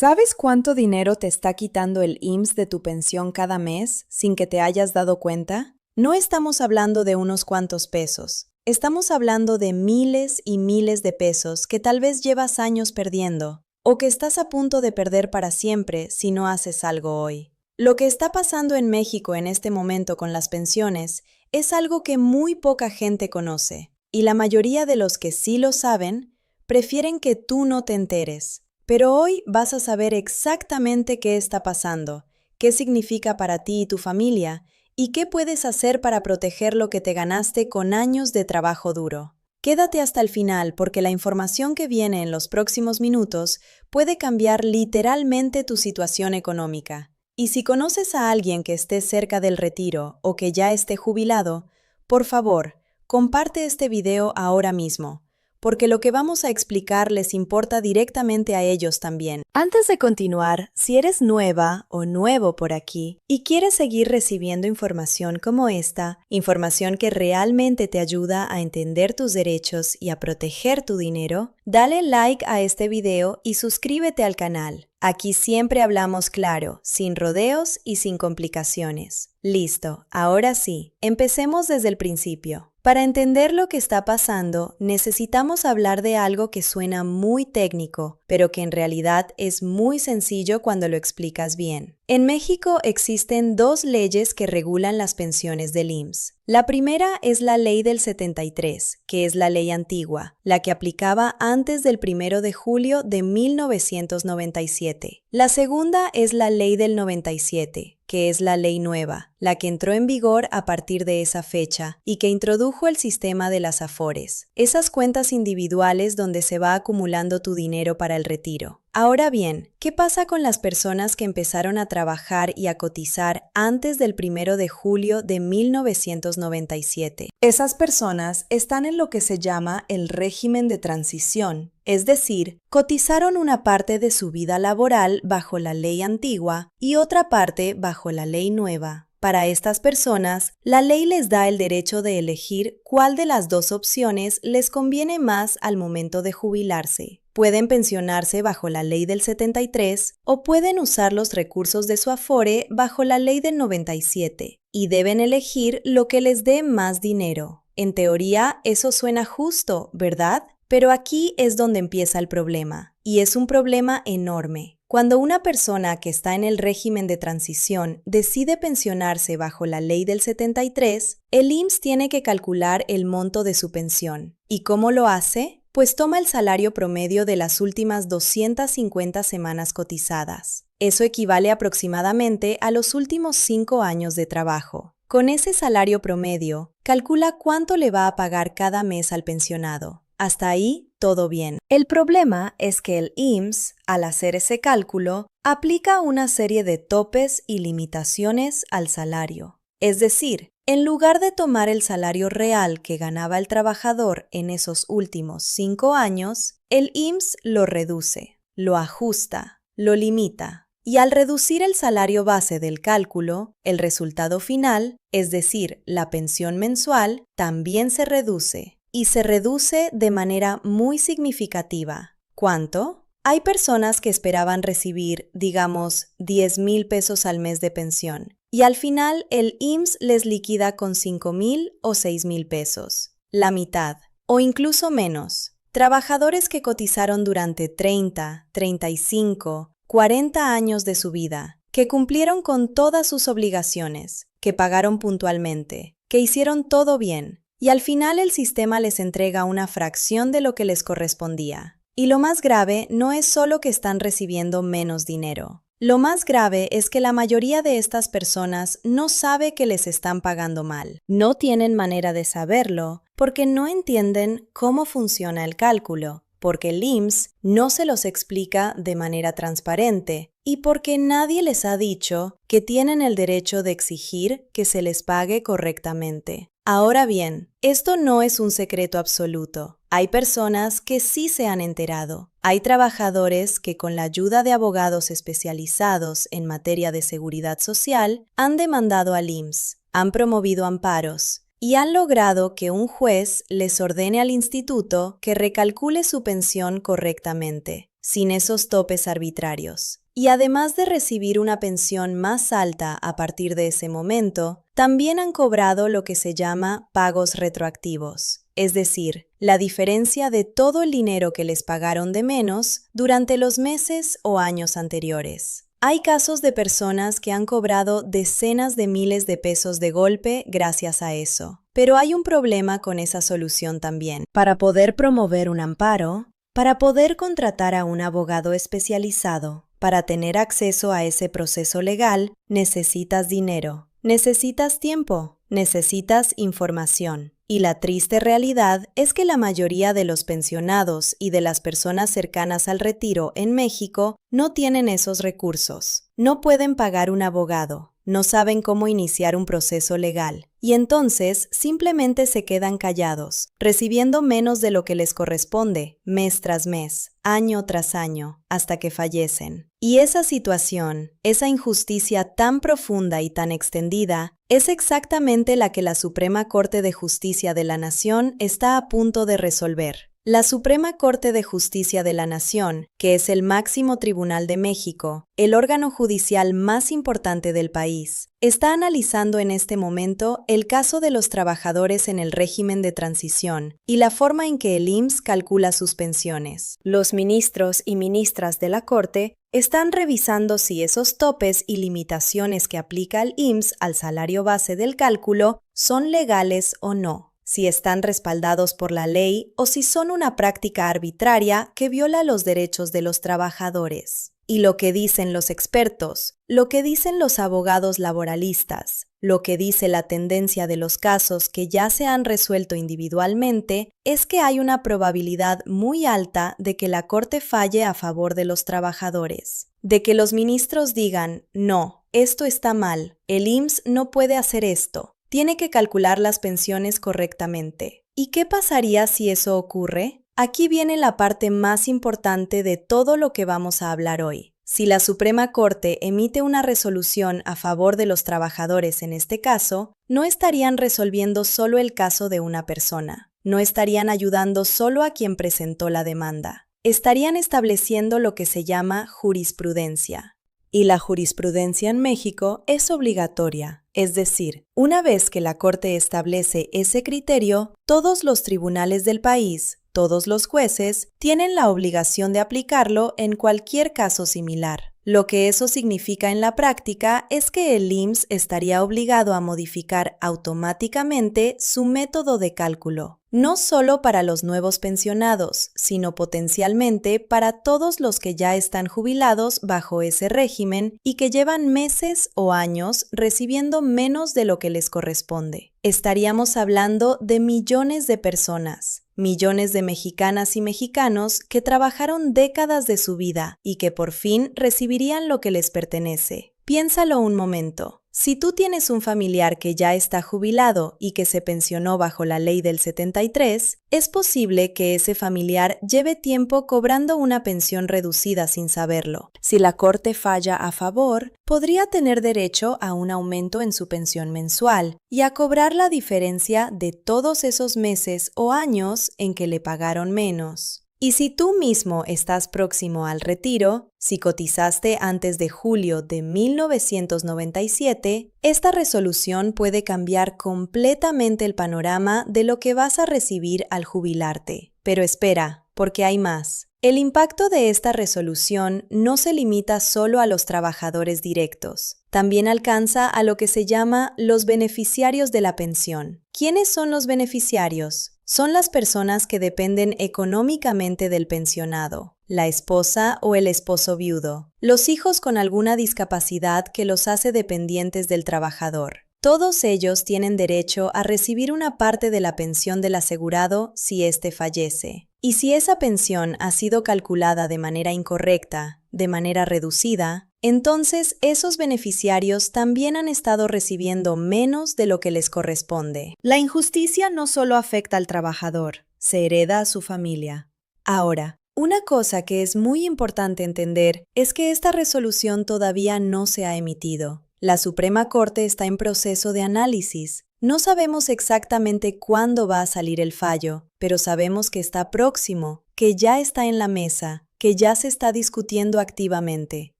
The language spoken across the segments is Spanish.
¿Sabes cuánto dinero te está quitando el IMSS de tu pensión cada mes sin que te hayas dado cuenta? No estamos hablando de unos cuantos pesos. Estamos hablando de miles y miles de pesos que tal vez llevas años perdiendo o que estás a punto de perder para siempre si no haces algo hoy. Lo que está pasando en México en este momento con las pensiones es algo que muy poca gente conoce, y la mayoría de los que sí lo saben prefieren que tú no te enteres. Pero hoy vas a saber exactamente qué está pasando, qué significa para ti y tu familia, y qué puedes hacer para proteger lo que te ganaste con años de trabajo duro. Quédate hasta el final porque la información que viene en los próximos minutos puede cambiar literalmente tu situación económica. Y si conoces a alguien que esté cerca del retiro o que ya esté jubilado, por favor, comparte este video ahora mismo, porque lo que vamos a explicar les importa directamente a ellos también. Antes de continuar, si eres nueva o nuevo por aquí y quieres seguir recibiendo información como esta, información que realmente te ayuda a entender tus derechos y a proteger tu dinero, dale like a este video y suscríbete al canal. Aquí siempre hablamos claro, sin rodeos y sin complicaciones. Listo, ahora sí, empecemos desde el principio. Para entender lo que está pasando, necesitamos hablar de algo que suena muy técnico, pero que en realidad es muy sencillo cuando lo explicas bien. En México existen dos leyes que regulan las pensiones del IMSS. La primera es la Ley del 73, que es la ley antigua, la que aplicaba antes del 1 de julio de 1997. La segunda es la Ley del 97, que es la ley nueva, la que entró en vigor a partir de esa fecha y que introdujo el sistema de las Afores, esas cuentas individuales donde se va acumulando tu dinero para el retiro. Ahora bien, ¿qué pasa con las personas que empezaron a trabajar y a cotizar antes del 1 de julio de 1997? Esas personas están en lo que se llama el régimen de transición, es decir, cotizaron una parte de su vida laboral bajo la ley antigua y otra parte bajo la ley nueva. Para estas personas, la ley les da el derecho de elegir cuál de las dos opciones les conviene más al momento de jubilarse. Pueden pensionarse bajo la ley del 73 o pueden usar los recursos de su Afore bajo la ley del 97 y deben elegir lo que les dé más dinero. En teoría, eso suena justo, ¿verdad? Pero aquí es donde empieza el problema, y es un problema enorme. Cuando una persona que está en el régimen de transición decide pensionarse bajo la ley del 73, el IMSS tiene que calcular el monto de su pensión. ¿Y cómo lo hace? Pues toma el salario promedio de las últimas 250 semanas cotizadas. Eso equivale aproximadamente a los últimos 5 años de trabajo. Con ese salario promedio, calcula cuánto le va a pagar cada mes al pensionado. Hasta ahí, todo bien. El problema es que el IMSS, al hacer ese cálculo, aplica una serie de topes y limitaciones al salario. Es decir, en lugar de tomar el salario real que ganaba el trabajador en esos últimos 5 años, el IMSS lo reduce, lo ajusta, lo limita. Y al reducir el salario base del cálculo, el resultado final, es decir, la pensión mensual, también se reduce. Y se reduce de manera muy significativa. ¿Cuánto? Hay personas que esperaban recibir, digamos, 10,000 pesos al mes de pensión, y al final el IMSS les liquida con 5,000 o 6,000 pesos, la mitad, o incluso menos. Trabajadores que cotizaron durante 30, 35, 40 años de su vida, que cumplieron con todas sus obligaciones, que pagaron puntualmente, que hicieron todo bien, y al final el sistema les entrega una fracción de lo que les correspondía. Y lo más grave no es solo que están recibiendo menos dinero. Lo más grave es que la mayoría de estas personas no sabe que les están pagando mal. No tienen manera de saberlo porque no entienden cómo funciona el cálculo, porque el IMSS no se los explica de manera transparente y porque nadie les ha dicho que tienen el derecho de exigir que se les pague correctamente. Ahora bien, esto no es un secreto absoluto. Hay personas que sí se han enterado. Hay trabajadores que con la ayuda de abogados especializados en materia de seguridad social han demandado al IMSS, han promovido amparos y han logrado que un juez les ordene al instituto que recalcule su pensión correctamente. sin esos topes arbitrarios. Y además de recibir una pensión más alta a partir de ese momento, también han cobrado lo que se llama pagos retroactivos, es decir, la diferencia de todo el dinero que les pagaron de menos durante los meses o años anteriores. Hay casos de personas que han cobrado decenas de miles de pesos de golpe gracias a eso. Pero hay un problema con esa solución también. Para poder promover un amparo, para poder contratar a un abogado especializado, para tener acceso a ese proceso legal, necesitas dinero, necesitas tiempo, necesitas información. Y la triste realidad es que la mayoría de los pensionados y de las personas cercanas al retiro en México no tienen esos recursos. No pueden pagar un abogado, no saben cómo iniciar un proceso legal, y entonces simplemente se quedan callados, recibiendo menos de lo que les corresponde, mes tras mes, año tras año, hasta que fallecen. Y esa situación, esa injusticia tan profunda y tan extendida, es exactamente la que la Suprema Corte de Justicia de la Nación está a punto de resolver. La Suprema Corte de Justicia de la Nación, que es el máximo tribunal de México, el órgano judicial más importante del país, está analizando en este momento el caso de los trabajadores en el régimen de transición y la forma en que el IMSS calcula sus pensiones. Los ministros y ministras de la Corte están revisando si esos topes y limitaciones que aplica el IMSS al salario base del cálculo son legales o no, si están respaldados por la ley o si son una práctica arbitraria que viola los derechos de los trabajadores. Y lo que dicen los expertos, lo que dicen los abogados laboralistas, lo que dice la tendencia de los casos que ya se han resuelto individualmente, es que hay una probabilidad muy alta de que la Corte falle a favor de los trabajadores, de que los ministros digan, no, esto está mal, el IMSS no puede hacer esto. Tiene que calcular las pensiones correctamente. ¿Y qué pasaría si eso ocurre? Aquí viene la parte más importante de todo lo que vamos a hablar hoy. Si la Suprema Corte emite una resolución a favor de los trabajadores en este caso, no estarían resolviendo solo el caso de una persona. No estarían ayudando solo a quien presentó la demanda. Estarían estableciendo lo que se llama jurisprudencia. Y la jurisprudencia en México es obligatoria, es decir, una vez que la Corte establece ese criterio, todos los tribunales del país, todos los jueces, tienen la obligación de aplicarlo en cualquier caso similar. Lo que eso significa en la práctica es que el IMSS estaría obligado a modificar automáticamente su método de cálculo, no solo para los nuevos pensionados, sino potencialmente para todos los que ya están jubilados bajo ese régimen y que llevan meses o años recibiendo menos de lo que les corresponde. Estaríamos hablando de millones de personas, millones de mexicanas y mexicanos que trabajaron décadas de su vida y que por fin recibirían lo que les pertenece. Piénsalo un momento. Si tú tienes un familiar que ya está jubilado y que se pensionó bajo la ley del 73, es posible que ese familiar lleve tiempo cobrando una pensión reducida sin saberlo. Si la Corte falla a favor, podría tener derecho a un aumento en su pensión mensual y a cobrar la diferencia de todos esos meses o años en que le pagaron menos. Y si tú mismo estás próximo al retiro, si cotizaste antes de julio de 1997, esta resolución puede cambiar completamente el panorama de lo que vas a recibir al jubilarte. Pero espera, porque hay más. El impacto de esta resolución no se limita solo a los trabajadores directos. También alcanza a lo que se llama los beneficiarios de la pensión. ¿Quiénes son los beneficiarios? Son las personas que dependen económicamente del pensionado, la esposa o el esposo viudo, los hijos con alguna discapacidad que los hace dependientes del trabajador. Todos ellos tienen derecho a recibir una parte de la pensión del asegurado si éste fallece. Y si esa pensión ha sido calculada de manera incorrecta, de manera reducida, entonces esos beneficiarios también han estado recibiendo menos de lo que les corresponde. La injusticia no solo afecta al trabajador, se hereda a su familia. Ahora, una cosa que es muy importante entender es que esta resolución todavía no se ha emitido. La Suprema Corte está en proceso de análisis. No sabemos exactamente cuándo va a salir el fallo, pero sabemos que está próximo, que ya está en la mesa, que ya se está discutiendo activamente.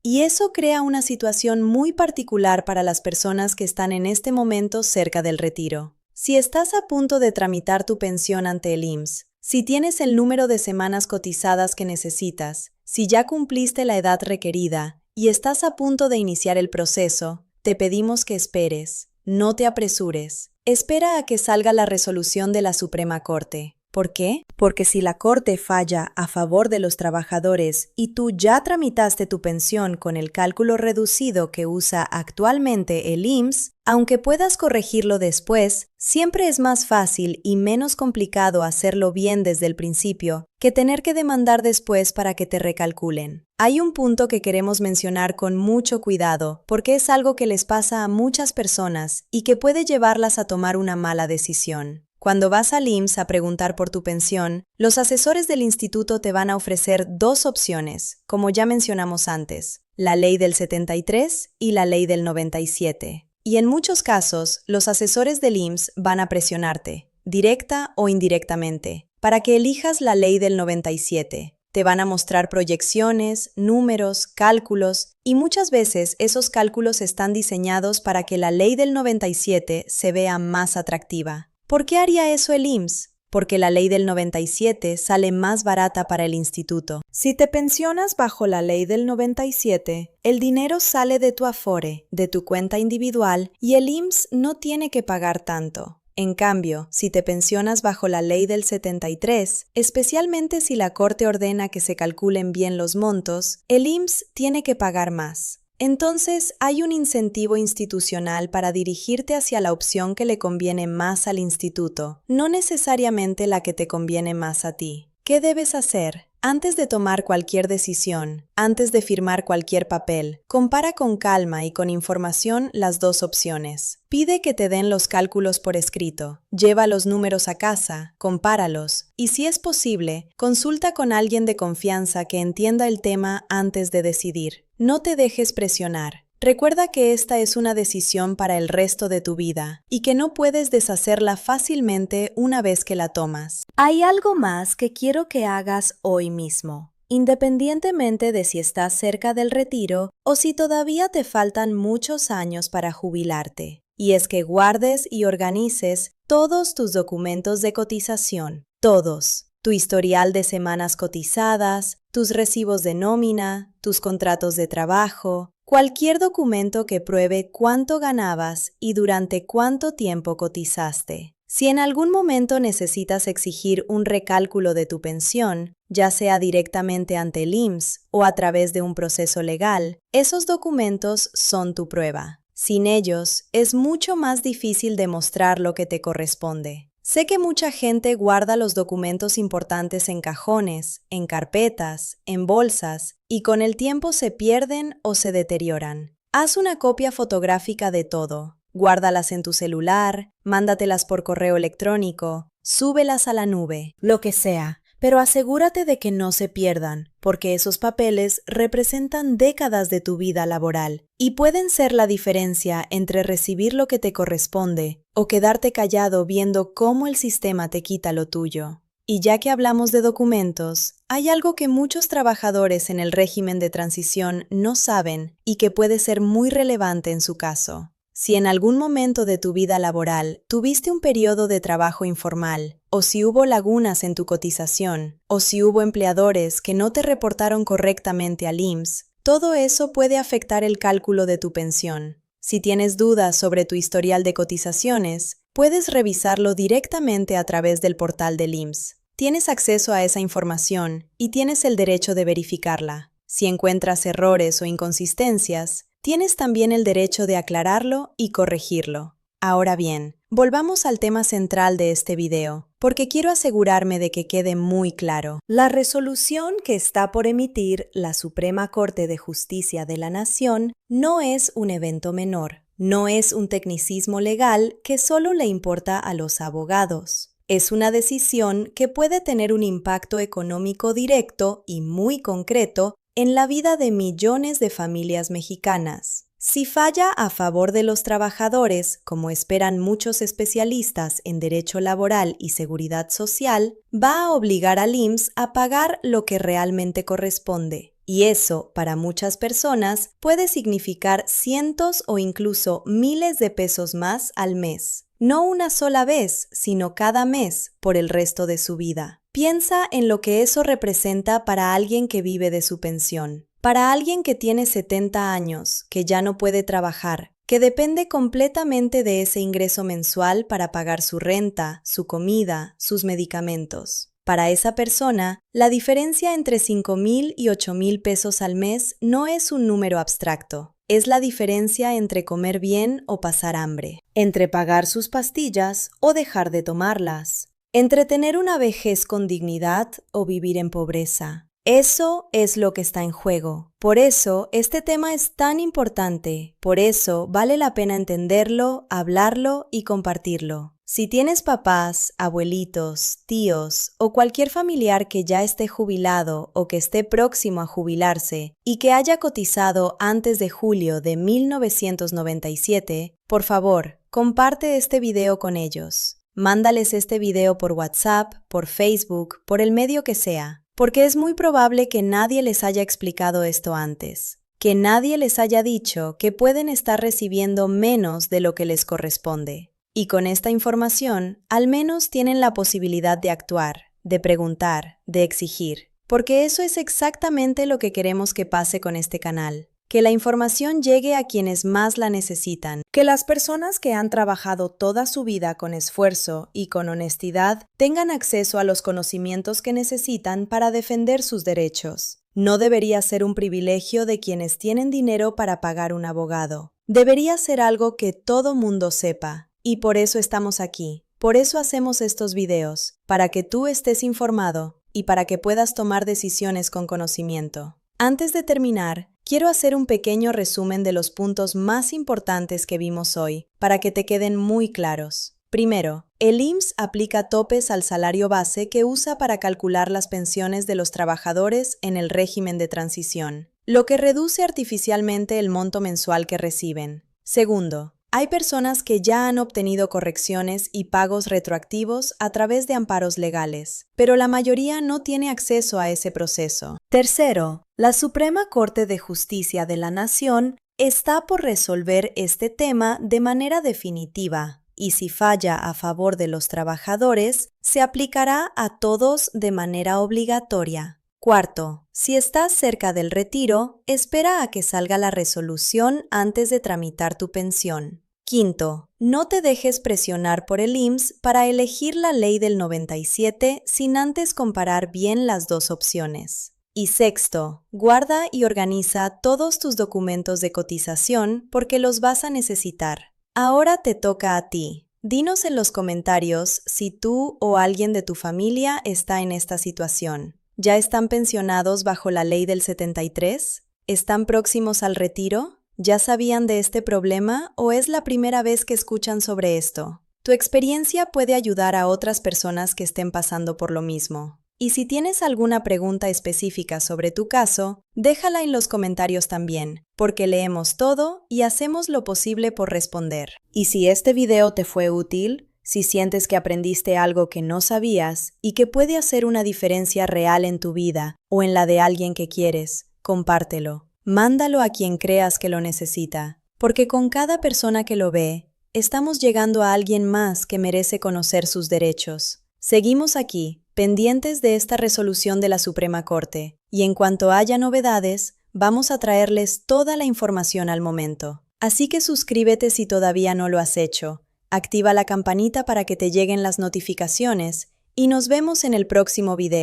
Y eso crea una situación muy particular para las personas que están en este momento cerca del retiro. Si estás a punto de tramitar tu pensión ante el IMSS, si tienes el número de semanas cotizadas que necesitas, si ya cumpliste la edad requerida y estás a punto de iniciar el proceso, te pedimos que esperes. No te apresures. Espera a que salga la resolución de la Suprema Corte. ¿Por qué? Porque si la Corte falla a favor de los trabajadores y tú ya tramitaste tu pensión con el cálculo reducido que usa actualmente el IMSS, aunque puedas corregirlo después, siempre es más fácil y menos complicado hacerlo bien desde el principio que tener que demandar después para que te recalculen. Hay un punto que queremos mencionar con mucho cuidado porque es algo que les pasa a muchas personas y que puede llevarlas a tomar una mala decisión. Cuando vas al IMSS a preguntar por tu pensión, los asesores del instituto te van a ofrecer dos opciones, como ya mencionamos antes, la ley del 73 y la ley del 97. Y en muchos casos, los asesores del IMSS van a presionarte, directa o indirectamente, para que elijas la ley del 97. Te van a mostrar proyecciones, números, cálculos, y muchas veces esos cálculos están diseñados para que la ley del 97 se vea más atractiva. ¿Por qué haría eso el IMSS? Porque la ley del 97 sale más barata para el instituto. Si te pensionas bajo la ley del 97, el dinero sale de tu Afore, de tu cuenta individual, y el IMSS no tiene que pagar tanto. En cambio, si te pensionas bajo la ley del 73, especialmente si la Corte ordena que se calculen bien los montos, el IMSS tiene que pagar más. Entonces, hay un incentivo institucional para dirigirte hacia la opción que le conviene más al instituto, no necesariamente la que te conviene más a ti. ¿Qué debes hacer? Antes de tomar cualquier decisión, antes de firmar cualquier papel, compara con calma y con información las dos opciones. Pide que te den los cálculos por escrito, lleva los números a casa, compáralos y, si es posible, consulta con alguien de confianza que entienda el tema antes de decidir. No te dejes presionar. Recuerda que esta es una decisión para el resto de tu vida y que no puedes deshacerla fácilmente una vez que la tomas. Hay algo más que quiero que hagas hoy mismo, independientemente de si estás cerca del retiro o si todavía te faltan muchos años para jubilarte. Y es que guardes y organices todos tus documentos de cotización, todos. Tu historial de semanas cotizadas, tus recibos de nómina, tus contratos de trabajo, cualquier documento que pruebe cuánto ganabas y durante cuánto tiempo cotizaste. Si en algún momento necesitas exigir un recálculo de tu pensión, ya sea directamente ante el IMSS o a través de un proceso legal, esos documentos son tu prueba. Sin ellos, es mucho más difícil demostrar lo que te corresponde. Sé que mucha gente guarda los documentos importantes en cajones, en carpetas, en bolsas, y con el tiempo se pierden o se deterioran. Haz una copia fotográfica de todo. Guárdalas en tu celular, mándatelas por correo electrónico, súbelas a la nube, lo que sea. Pero asegúrate de que no se pierdan, porque esos papeles representan décadas de tu vida laboral y pueden ser la diferencia entre recibir lo que te corresponde o quedarte callado viendo cómo el sistema te quita lo tuyo. Y ya que hablamos de documentos, hay algo que muchos trabajadores en el régimen de transición no saben y que puede ser muy relevante en su caso. Si en algún momento de tu vida laboral tuviste un periodo de trabajo informal, o si hubo lagunas en tu cotización, o si hubo empleadores que no te reportaron correctamente al IMSS, todo eso puede afectar el cálculo de tu pensión. Si tienes dudas sobre tu historial de cotizaciones, puedes revisarlo directamente a través del portal del IMSS. Tienes acceso a esa información y tienes el derecho de verificarla. Si encuentras errores o inconsistencias, tienes también el derecho de aclararlo y corregirlo. Ahora bien, volvamos al tema central de este video, porque quiero asegurarme de que quede muy claro. La resolución que está por emitir la Suprema Corte de Justicia de la Nación no es un evento menor, no es un tecnicismo legal que solo le importa a los abogados. Es una decisión que puede tener un impacto económico directo y muy concreto en la vida de millones de familias mexicanas. Si falla a favor de los trabajadores, como esperan muchos especialistas en derecho laboral y seguridad social, va a obligar al IMSS a pagar lo que realmente corresponde. Y eso, para muchas personas, puede significar cientos o incluso miles de pesos más al mes. No una sola vez, sino cada mes, por el resto de su vida. Piensa en lo que eso representa para alguien que vive de su pensión. Para alguien que tiene 70 años, que ya no puede trabajar, que depende completamente de ese ingreso mensual para pagar su renta, su comida, sus medicamentos. Para esa persona, la diferencia entre 5,000 y 8,000 pesos al mes no es un número abstracto. Es la diferencia entre comer bien o pasar hambre, entre pagar sus pastillas o dejar de tomarlas, entre tener una vejez con dignidad o vivir en pobreza. Eso es lo que está en juego. Por eso, este tema es tan importante. Por eso, vale la pena entenderlo, hablarlo y compartirlo. Si tienes papás, abuelitos, tíos o cualquier familiar que ya esté jubilado o que esté próximo a jubilarse y que haya cotizado antes de julio de 1997, por favor, comparte este video con ellos. Mándales este video por WhatsApp, por Facebook, por el medio que sea. Porque es muy probable que nadie les haya explicado esto antes, que nadie les haya dicho que pueden estar recibiendo menos de lo que les corresponde. Y con esta información, al menos tienen la posibilidad de actuar, de preguntar, de exigir, porque eso es exactamente lo que queremos que pase con este canal. Que la información llegue a quienes más la necesitan, que las personas que han trabajado toda su vida con esfuerzo y con honestidad tengan acceso a los conocimientos que necesitan para defender sus derechos. No debería ser un privilegio de quienes tienen dinero para pagar un abogado. Debería ser algo que todo mundo sepa. Y por eso estamos aquí. Por eso hacemos estos videos, para que tú estés informado y para que puedas tomar decisiones con conocimiento. Antes de terminar, quiero hacer un pequeño resumen de los puntos más importantes que vimos hoy, para que te queden muy claros. Primero, el IMSS aplica topes al salario base que usa para calcular las pensiones de los trabajadores en el régimen de transición, lo que reduce artificialmente el monto mensual que reciben. Segundo, hay personas que ya han obtenido correcciones y pagos retroactivos a través de amparos legales, pero la mayoría no tiene acceso a ese proceso. Tercero, la Suprema Corte de Justicia de la Nación está por resolver este tema de manera definitiva, y si falla a favor de los trabajadores, se aplicará a todos de manera obligatoria. Cuarto, si estás cerca del retiro, espera a que salga la resolución antes de tramitar tu pensión. Quinto, no te dejes presionar por el IMSS para elegir la ley del 97 sin antes comparar bien las dos opciones. Y sexto, guarda y organiza todos tus documentos de cotización porque los vas a necesitar. Ahora te toca a ti. Dinos en los comentarios si tú o alguien de tu familia está en esta situación. ¿Ya están pensionados bajo la ley del 73? ¿Están próximos al retiro? ¿Ya sabían de este problema o es la primera vez que escuchan sobre esto? Tu experiencia puede ayudar a otras personas que estén pasando por lo mismo. Y si tienes alguna pregunta específica sobre tu caso, déjala en los comentarios también, porque leemos todo y hacemos lo posible por responder. Y si este video te fue útil, si sientes que aprendiste algo que no sabías y que puede hacer una diferencia real en tu vida o en la de alguien que quieres, compártelo. Mándalo a quien creas que lo necesita, porque con cada persona que lo ve, estamos llegando a alguien más que merece conocer sus derechos. Seguimos aquí, pendientes de esta resolución de la Suprema Corte, y en cuanto haya novedades, vamos a traerles toda la información al momento. Así que suscríbete si todavía no lo has hecho. Activa la campanita para que te lleguen las notificaciones y nos vemos en el próximo video.